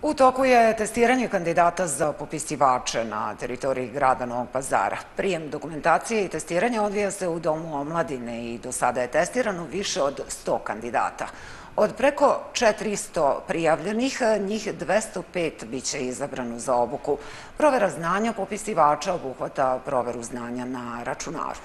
U toku je testiranje kandidata za popisivače na teritoriji grada Novog Pazara. Prijem dokumentacije i testiranja odvija se u Domu omladine i do sada je testirano više od 100 kandidata. Od preko 400 prijavljenih, njih 205 biće izabrano za obuku. Provera znanja popisivača obuhvata proveru znanja na računaru.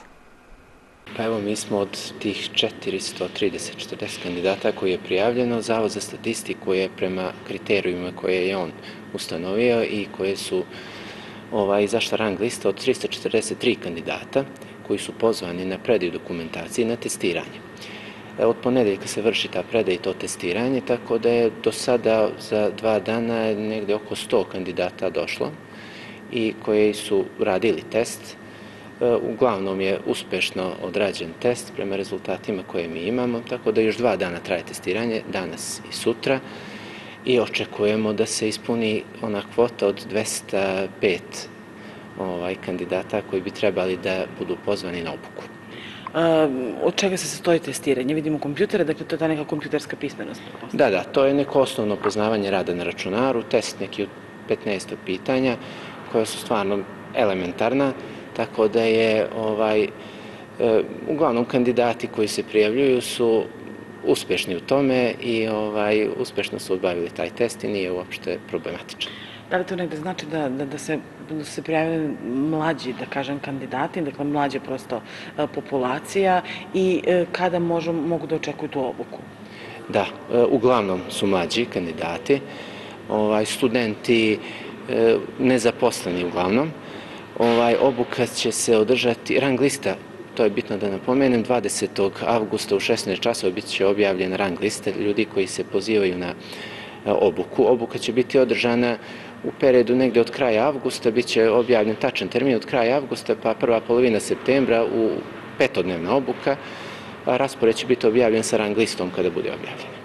Pa evo, mi smo od tih 430-40 kandidata koji je prijavljeno, Zavod za statistiku je prema kriterijima koje je on ustanovio i koje su izašla rang lista od 343 kandidata koji su pozvani na predaju dokumentacije i na testiranje. Od ponedeljka se vrši ta predaj i to testiranje, tako da je do sada za 2 dana negde oko 100 kandidata došlo i koji su radili test. Uglavnom je uspešno odrađen test prema rezultatima koje mi imamo, tako da još 2 dana traje testiranje, danas i sutra, i očekujemo da se ispuni ona kvota od 205 kandidata koji bi trebali da budu pozvani na obuku. Od čega se sastoji testiranje? Vidimo kompjutere, dakle to je ta neka kompjuterska pismenost. Da, to je neko osnovno poznavanje rada na računaru, test neki od 15 pitanja koja su stvarno elementarna, tako da je uglavnom kandidati koji se prijavljuju su uspešni u tome i uspešno su obavili taj test i nije uopšte problematičan. Da li to negde znači da se prijavljaju mlađi, da kažem, kandidati, dakle mlađa prosto populacija, i kada mogu da očekuju tu obuku? Da, uglavnom su mlađi kandidati, studenti, nezaposleni uglavnom. Obuka će se održati, rang lista, to je bitno da napomenem, 20. avgusta u 16 časova bit će objavljena rang lista ljudi koji se pozivaju na obuku. Obuka će biti održana u periodu negde od kraja avgusta, bit će objavljen tačan termin od kraja avgusta pa prva polovina septembra u 5-dnevna obuka, a raspored će biti objavljen sa rang listom kada bude objavljen.